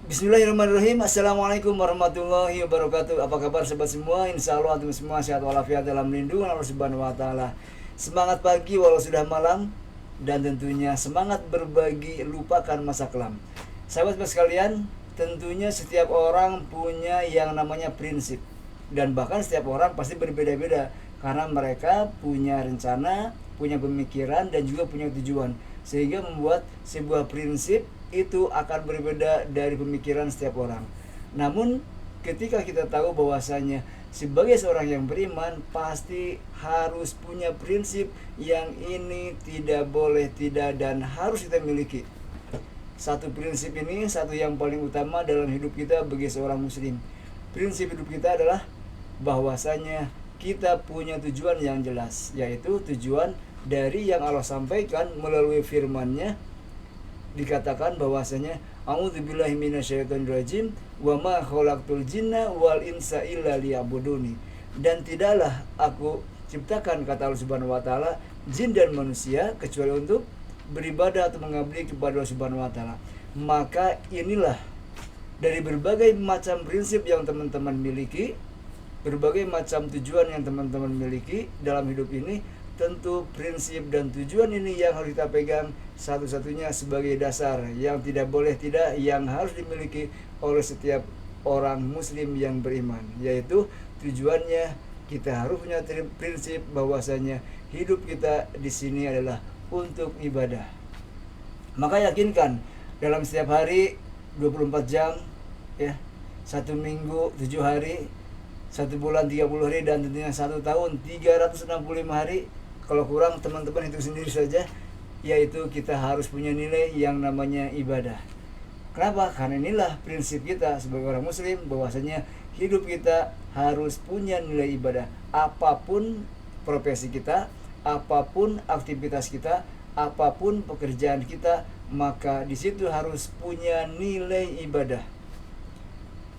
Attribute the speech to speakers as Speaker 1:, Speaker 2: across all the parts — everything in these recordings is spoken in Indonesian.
Speaker 1: Bismillahirrahmanirrahim. Assalamualaikum warahmatullahi wabarakatuh. Apa kabar sobat semua? Insya Allah antum semua sehat walafiat dalam lindungan Allah Subhanahu wa taala. Semangat pagi walau sudah malam, dan tentunya semangat berbagi, lupakan masa kelam. Sahabat-sahabat sekalian, tentunya setiap orang punya yang namanya prinsip, dan bahkan setiap orang pasti berbeda-beda karena mereka punya rencana, punya pemikiran, dan juga punya tujuan, sehingga membuat sebuah prinsip itu akan berbeda dari pemikiran setiap orang. Namun ketika kita tahu bahwasanya sebagai seorang yang beriman pasti harus punya prinsip yang ini tidak boleh tidak dan harus kita miliki. Satu prinsip ini satu yang paling utama dalam hidup kita bagi seorang muslim. Prinsip hidup kita adalah bahwasanya kita punya tujuan yang jelas, yaitu tujuan dari yang Allah sampaikan melalui firman-Nya. Dikatakan bahwasanya a'udzubillahi minasyaitonirrajim wa ma khalaqtul jinna wal insa illa liya'buduni, dan tidaklah aku ciptakan, kata Allah Subhanahu wa taala, jin dan manusia kecuali untuk beribadah atau mengabdi kepada Allah Subhanahu wa taala. Maka inilah dari berbagai macam prinsip yang teman-teman miliki, berbagai macam tujuan yang teman-teman miliki dalam hidup ini, tentu prinsip dan tujuan ini yang harus kita pegang satu-satunya sebagai dasar yang tidak boleh tidak, yang harus dimiliki oleh setiap orang muslim yang beriman, yaitu tujuannya kita harus punya prinsip bahwasanya hidup kita di sini adalah untuk ibadah. Maka yakinkan dalam setiap hari 24 jam, ya, satu minggu 7 hari, satu bulan 30 hari, dan tentunya satu tahun 365 hari. Kalau kurang teman-teman hitung sendiri saja, yaitu kita harus punya nilai yang namanya ibadah. Kenapa? Karena inilah prinsip kita sebagai orang muslim, bahwasanya hidup kita harus punya nilai ibadah. Apapun profesi kita, apapun aktivitas kita, apapun pekerjaan kita, maka di situ harus punya nilai ibadah.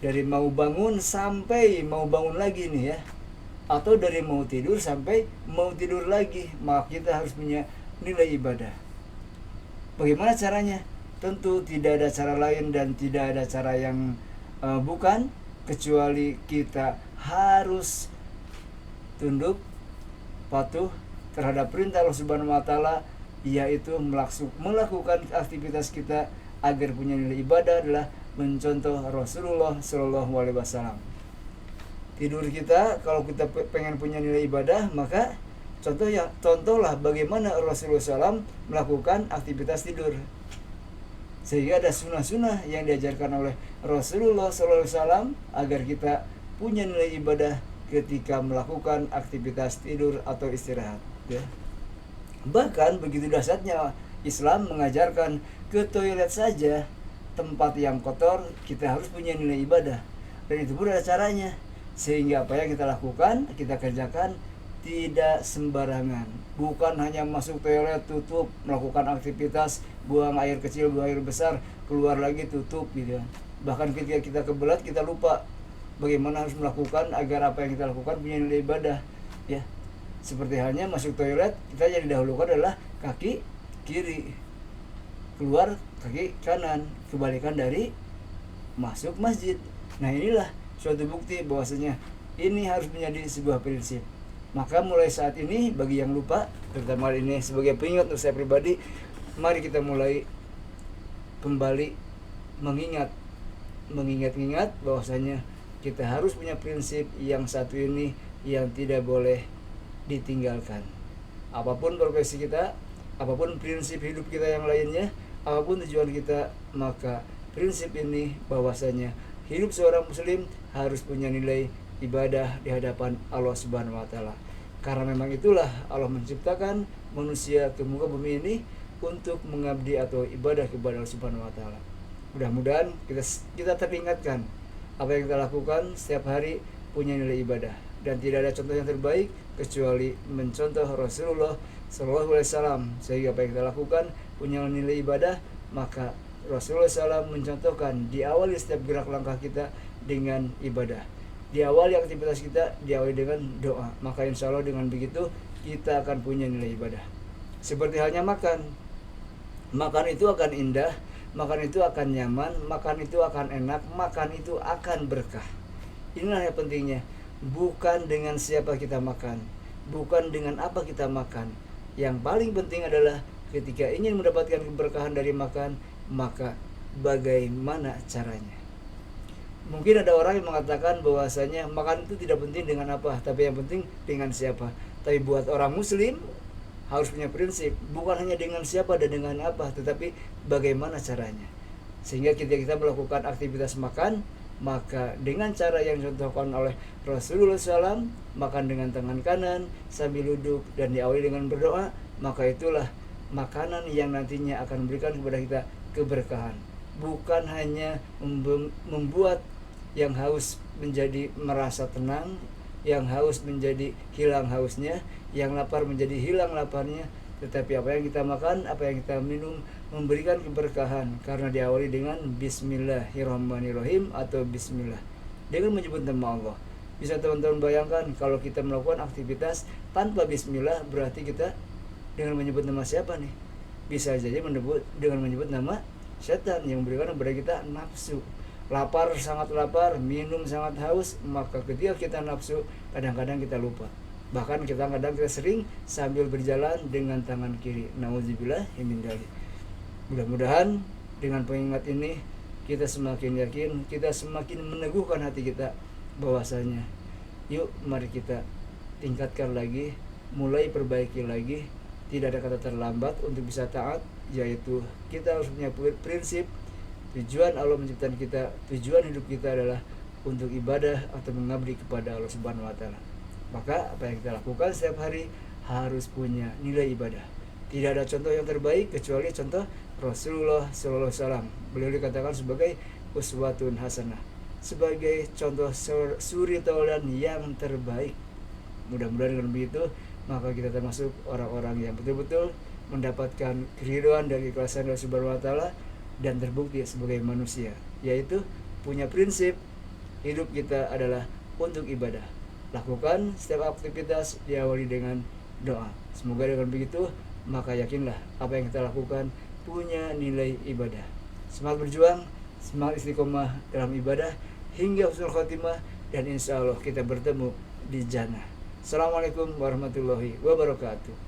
Speaker 1: Dari mau bangun sampai mau bangun lagi nih ya, atau dari mau tidur sampai mau tidur lagi, maka kita harus punya nilai ibadah. Bagaimana caranya? Tentu tidak ada cara lain dan tidak ada cara yang bukan, kecuali kita harus tunduk patuh terhadap perintah Allah Subhanahu wa taala, yaitu melakukan aktivitas kita agar punya nilai ibadah adalah mencontoh Rasulullah Shallallahu alaihi wasallam. Tidur kita, kalau kita pengen punya nilai ibadah, maka contohlah bagaimana Rasulullah SAW melakukan aktivitas tidur, sehingga ada sunnah-sunnah yang diajarkan oleh Rasulullah SAW agar kita punya nilai ibadah ketika melakukan aktivitas tidur atau istirahat, ya. Bahkan begitu dahsyatnya Islam mengajarkan ke toilet saja, tempat yang kotor, kita harus punya nilai ibadah, dan itu pun ada caranya, sehingga apa yang kita lakukan, kita kerjakan tidak sembarangan. Bukan hanya masuk toilet tutup, melakukan aktivitas, buang air kecil, buang air besar, keluar lagi tutup gitu. Bahkan ketika kita kebelat, kita lupa bagaimana harus melakukan agar apa yang kita lakukan punya nilai ibadah, ya. Seperti halnya masuk toilet, kita yang didahulukan adalah kaki kiri, keluar kaki kanan, kebalikan dari masuk masjid. Nah inilah suatu bukti bahwasanya ini harus menjadi sebuah prinsip. Maka mulai saat ini, bagi yang lupa, terutama ini sebagai pengingat untuk saya pribadi, mari kita mulai kembali mengingat bahwasanya kita harus punya prinsip yang satu ini yang tidak boleh ditinggalkan. Apapun profesi kita, apapun prinsip hidup kita yang lainnya, apapun tujuan kita, maka prinsip ini bahwasanya hidup seorang muslim harus punya nilai ibadah di hadapan Allah Subhanahu wa taala. Karena memang itulah Allah menciptakan manusia ke muka bumi ini untuk mengabdi atau ibadah kepada Allah Subhanahu wa taala. Mudah-mudahan kita teringatkan apa yang kita lakukan setiap hari punya nilai ibadah, dan tidak ada contoh yang terbaik kecuali mencontoh Rasulullah Sallallahu alaihi wasallam, sehingga apa yang kita lakukan punya nilai ibadah. Maka Rasulullah SAW mencontohkan diawali setiap gerak langkah kita dengan ibadah, diawali aktivitas kita diawali dengan doa. Maka insya Allah dengan begitu kita akan punya nilai ibadah. Seperti halnya makan itu akan indah, Makan itu akan nyaman, makan itu akan enak, makan itu akan berkah. Inilah yang pentingnya. Bukan dengan siapa kita makan, bukan dengan apa kita makan. Yang paling penting adalah ketika ingin mendapatkan keberkahan dari makan, maka bagaimana caranya. Mungkin ada orang yang mengatakan bahwasanya makan itu tidak penting dengan apa, tapi yang penting dengan siapa. Tapi buat orang muslim harus punya prinsip, bukan hanya dengan siapa dan dengan apa, tetapi bagaimana caranya. Sehingga ketika kita melakukan aktivitas makan, maka dengan cara yang dicontohkan oleh Rasulullah SAW, makan dengan tangan kanan sambil duduk dan diawali dengan berdoa, maka itulah makanan yang nantinya akan memberikan kepada kita keberkahan. Bukan hanya membuat yang haus menjadi merasa tenang, yang haus menjadi hilang hausnya, yang lapar menjadi hilang laparnya, tetapi apa yang kita makan, apa yang kita minum memberikan keberkahan karena diawali dengan Bismillahirrahmanirrahim atau Bismillah, dengan menyebut nama Allah. Bisa teman-teman bayangkan kalau kita melakukan aktivitas tanpa Bismillah, berarti kita dengan menyebut nama siapa nih? Bisa saja dengan menyebut nama setan yang memberikan kepada kita nafsu. Lapar, sangat lapar, minum sangat haus, maka ketika kita nafsu, kadang-kadang kita lupa. Bahkan kadang-kadang kita sering sambil berjalan dengan tangan kiri. Nauzubillah min dzalik. Mudah-mudahan dengan pengingat ini kita semakin yakin, kita semakin meneguhkan hati kita bahwasanya yuk mari kita tingkatkan lagi, mulai perbaiki lagi. Tidak ada kata terlambat untuk bisa taat, yaitu kita harus punya prinsip. Tujuan Allah menciptakan kita, tujuan hidup kita adalah untuk ibadah atau mengabdi kepada Allah Subhanahu wa taala. Maka apa yang kita lakukan setiap hari harus punya nilai ibadah. Tidak ada contoh yang terbaik kecuali contoh Rasulullah SAW. Beliau dikatakan sebagai uswatun hasanah, sebagai contoh suri tauladan yang terbaik. Mudah-mudahan dengan begitu maka kita termasuk orang-orang yang betul-betul mendapatkan keridhaan dan keikhlasan Allah Subhanahu wa taala dan terbukti sebagai manusia, yaitu punya prinsip hidup kita adalah untuk ibadah. Lakukan setiap aktivitas diawali dengan doa. Semoga dengan begitu maka yakinlah apa yang kita lakukan punya nilai ibadah. Semangat berjuang, semangat istiqomah dalam ibadah hingga husnul khotimah, dan insya Allah kita bertemu di jannah. Assalamualaikum warahmatullahi wabarakatuh.